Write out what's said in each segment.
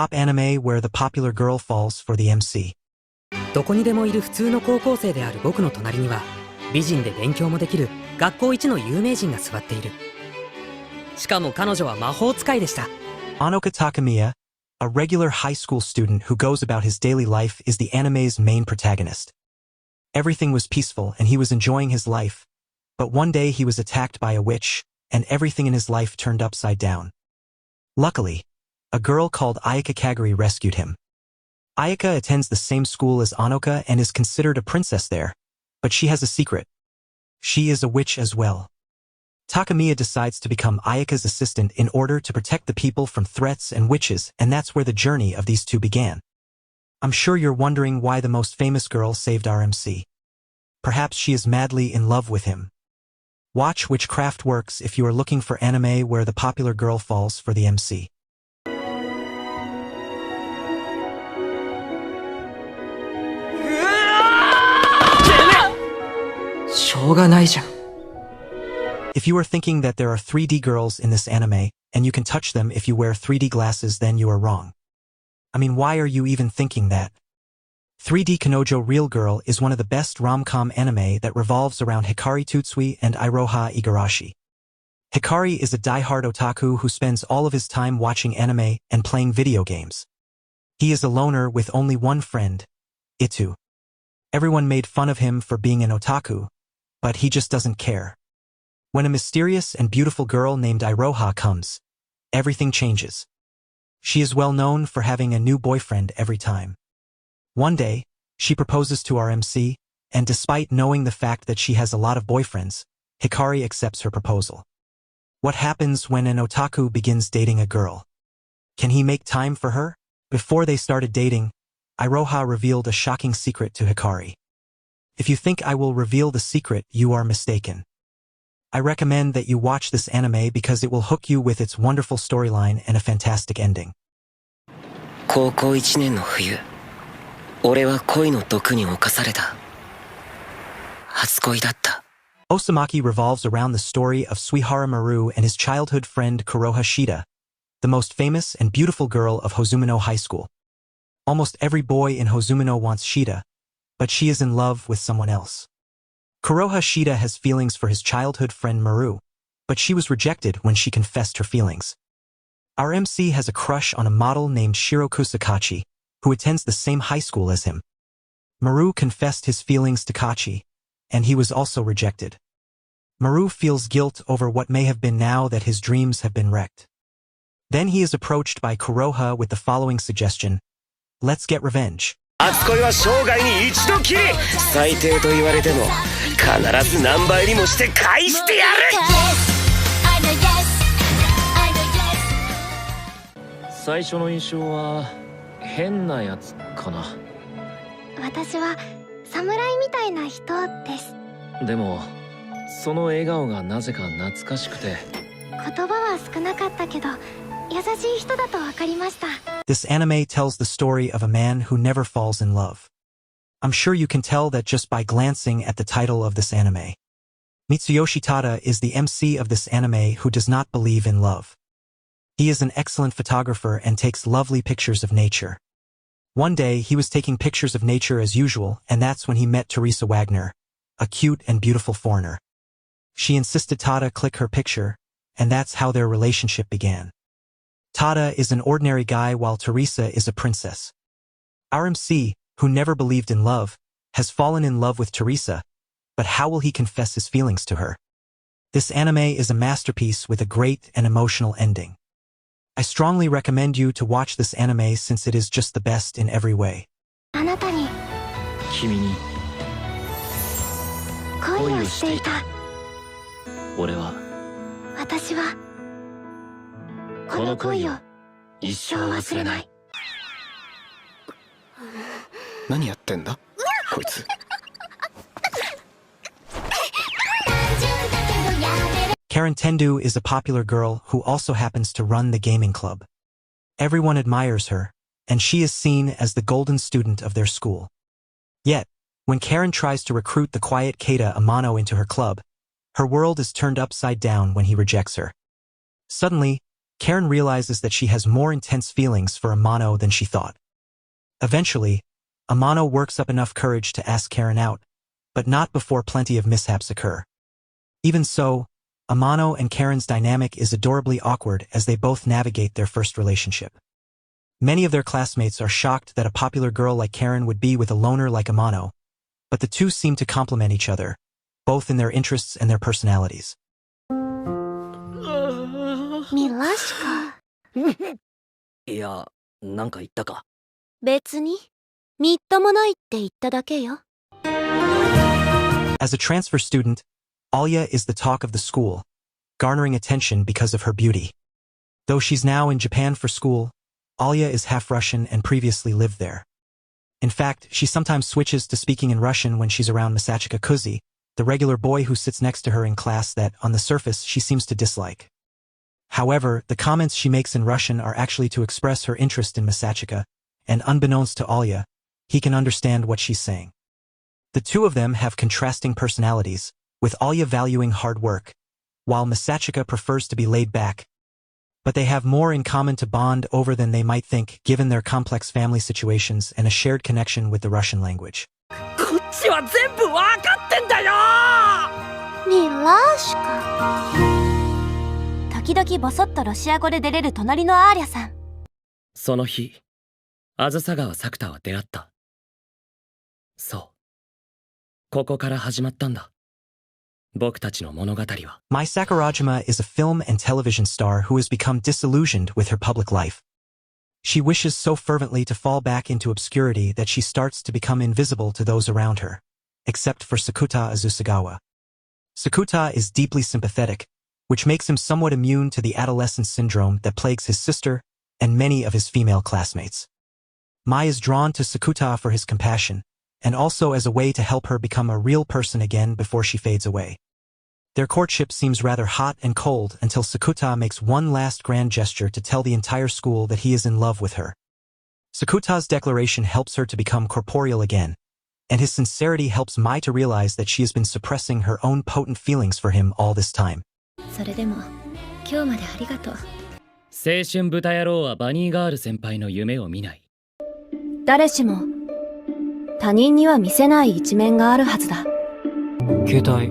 top anime where the popular girl falls for the MC. どこにでもいる普通の高校生である僕の隣には、美人で勉強もできる学校一の有名人が座っている。しかも彼女は魔法使いでした。Onoka Takemiya, a regular high school student who goes about his daily life, is the anime's main protagonist. Everything was peaceful and he was enjoying his life, but one day he was attacked by a witch, and everything in his life turned upside down. Luckily, a girl called Ayaka Kaguri rescued him. Ayaka attends the same school as Onoka and is considered a princess there, but she has a secret. She is a witch as well. Takemiya decides to become Ayaka's assistant in order to protect the people from threats and witches, and that's where the journey of these two began. I'm sure you're wondering why the most famous girl saved our MC. Perhaps she is madly in love with him. Watch Witchcraft Works if you are looking for anime where the popular girl falls for the MC. しょうがないじゃん。 If you are thinking that there are 3D girls in this anime, and you can touch them if you wear 3D glasses, then you are wrong. I mean, why are you even thinking that? 3D Kanojo Real Girl is one of the best rom-com anime that revolves around Hikari Tutsui and Iroha Igarashi. Hikari is a die-hard otaku who spends all of his time watching anime and playing video games. He is a loner with only one friend, Itu. Everyone made fun of him for being an otaku, but he just doesn't care. When a mysterious and beautiful girl named Iroha comes, everything changes. She is well known for having a new boyfriend every time. One day, she proposes to our MC, and despite knowing the fact that she has a lot of boyfriends, Hikari accepts her proposal. What happens when an otaku begins dating a girl? Can he make time for her? Before they started dating, Iroha revealed a shocking secret to Hikari. If you think I will reveal the secret, you are mistaken. I recommend that you watch this anime because it will hook you with its wonderful storyline and a fantastic ending. 高校1年の冬、俺は恋の毒に侵された。初恋だった。 Osamake revolves around the story of Suihara Maru and his childhood friend Kuroha Shida, the most famous and beautiful girl of Hozumino High School. Almost every boy in Hozumino wants Shida, but she is in love with someone else. Kuroha Shida has feelings for his childhood friend Maru, but she was rejected when she confessed her feelings. Our MC has a crush on a model named Shiroku Sakachi, who attends the same high school as him. Maru confessed his feelings to Kachi, and he was also rejected. Maru feels guilt over what may have been now that his dreams have been wrecked. Then he is approached by Kuroha with the following suggestion: let's get revenge. 初恋は生涯に一度きり。最低と言われても必ず何倍にもして返してやる。最初の印象は変なやつかな。私は侍みたいな人です。でもその笑顔がなぜか懐かしくて。言葉は少なかったけど優しい人だと分かりました。 This anime tells the story of a man who never falls in love. I'm sure you can tell that just by glancing at the title of this anime. Mitsuyoshi Tada is the MC of this anime who does not believe in love. He is an excellent photographer and takes lovely pictures of nature. One day, he was taking pictures of nature as usual, and that's when he met Teresa Wagner, a cute and beautiful foreigner. She insisted Tada click her picture, and that's how their relationship began. Tada is an ordinary guy while Teresa is a princess. Our MC, who never believed in love, has fallen in love with Teresa, but how will he confess his feelings to her? This anime is a masterpiece with a great and emotional ending. I strongly recommend you to watch this anime since it is just the best in every way. あなたに君に恋をしていた。俺は私はこの恋を一生忘れない。何やってんだこいつ。Karen Tendu is a popular girl who also happens to run the gaming club. Everyone admires her, and she is seen as the golden student of their school. Yet, when Karen tries to recruit the quiet Keita Amano into her club, her world is turned upside down when he rejects her. Suddenly, Karen realizes that she has more intense feelings for Amano than she thought. Eventually, Amano works up enough courage to ask Karen out, but not before plenty of mishaps occur. Even so, Amano and Karen's dynamic is adorably awkward as they both navigate their first relationship. Many of their classmates are shocked that a popular girl like Karen would be with a loner like Amano, but the two seem to complement each other, both in their interests and their personalities. ミラシカ。いや、なんか言ったか。別に。みっともないって言っただけよ。As a transfer student, Alya is the talk of the school, garnering attention because of her beauty. Though she's now in Japan for school, Alya is half Russian and previously lived there. In fact, she sometimes switches to speaking in Russian when she's around Masachika Kuzi, the regular boy who sits next to her in class that, on the surface, she seems to dislike. However, the comments she makes in Russian are actually to express her interest in Masachika, and unbeknownst to Alya, he can understand what she's saying. The two of them have contrasting personalities, with Alya valuing hard work, while Masachika prefers to be laid back. But they have more in common to bond over than they might think, given their complex family situations and a shared connection with the Russian language. こっちは全部わかってんだよ。ミラシカ。時々ボソッとロシア語で出れる隣のアーリャさん。その日、あずさ川作田は出会った。そう。ここから始まったんだ。僕たちの物語は。Mai Sakurajima is a film and television star who has become disillusioned with her public life. She wishes so fervently to fall back into obscurity that she starts to become invisible to those around her, except for Sakuta Azusagawa. Sakuta is deeply sympathetic, which makes him somewhat immune to the adolescent syndrome that plagues his sister and many of his female classmates. Mai is drawn to Sakuta for his compassion, and also as a way to help her become a real person again before she fades away. Their courtship seems rather hot and cold until Sakuta makes one last grand gesture to tell the entire school that he is in love with her. Sakuta's declaration helps her to become corporeal again, and his sincerity helps Mai to realize that she has been suppressing her own potent feelings for him all this time. それでも、今日までありがとう。青春豚野郎はバニーガール先輩の夢を見ない。誰しも他人には見せない一面があるはずだ。携帯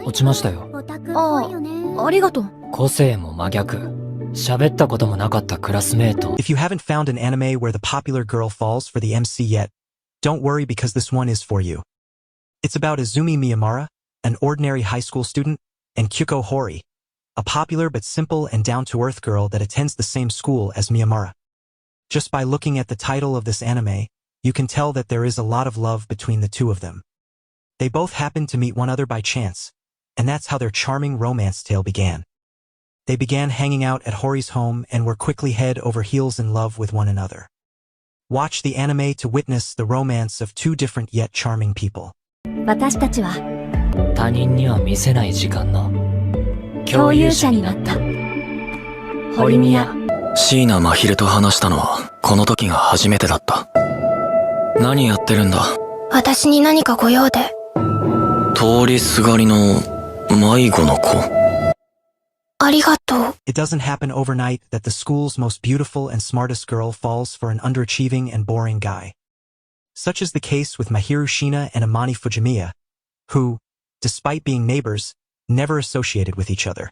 落ちましたよ。ああ、ありがとう。個性も真逆。喋ったこともなかったクラスメート。If you haven't found an anime where the popular girl falls for the MC yet, don't worry because this one is for you. It's about Izumi Miyamura, an ordinary high school student, and Kyuko Hori, a popular but simple and down-to-earth girl that attends the same school as Miyamura. Just by looking at the title of this anime, you can tell that there is a lot of love between the two of them. They both happened to meet one another by chance, and that's how their charming romance tale began. They began hanging out at Hori's home and were quickly head over heels in love with one another. Watch the anime to witness the romance of two different yet charming people. 私たちは他人には見せない時間の共有者になった。堀宮。椎名真昼と話したのはこの時が初めてだった。何やってるんだ。私に何かご用で。通りすがりの迷子の子。ありがとう。It doesn't happen overnight that the school's most beautiful and smartest girl falls for an underachieving and boring guy. Such is the case with Mahiru Shina and Amani Fujimiya, who, despite being neighbors, never associated with each other.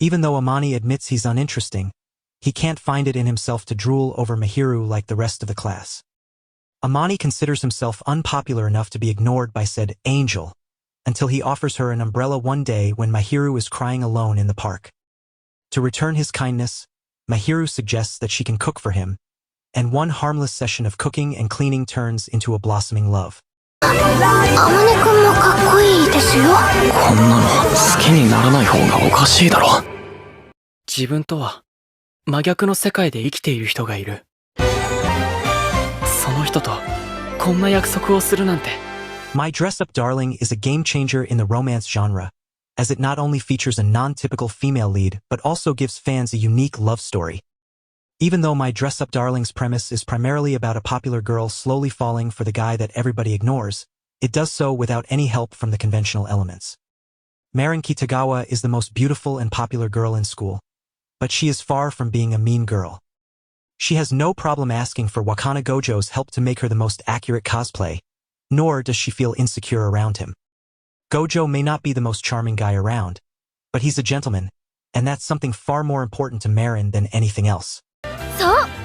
Even though Amani admits he's uninteresting, he can't find it in himself to drool over Mahiru like the rest of the class. Amani considers himself unpopular enough to be ignored by said angel, until he offers her an umbrella one day when Mahiru is crying alone in the park. To return his kindness, Mahiru suggests that she can cook for him, and one harmless session of cooking and cleaning turns into a blossoming love. あまねくんもかっこいいですよ。こんなの好きにならない方がおかしいだろ。自分とは真逆の世界で生きている人がいる。その人とこんな約束をするなんて。My Dress-Up Darling is a game changer in the romance genre, as it not only features a non-typical female lead but also gives fans a unique love story. Even though My Dress-Up Darling's premise is primarily about a popular girl slowly falling for the guy that everybody ignores, it does so without any help from the conventional elements. Marin Kitagawa is the most beautiful and popular girl in school, but she is far from being a mean girl. She has no problem asking for Wakana Gojo's help to make her the most accurate cosplay, nor does she feel insecure around him. Gojo may not be the most charming guy around, but he's a gentleman, and that's something far more important to Marin than anything else. そう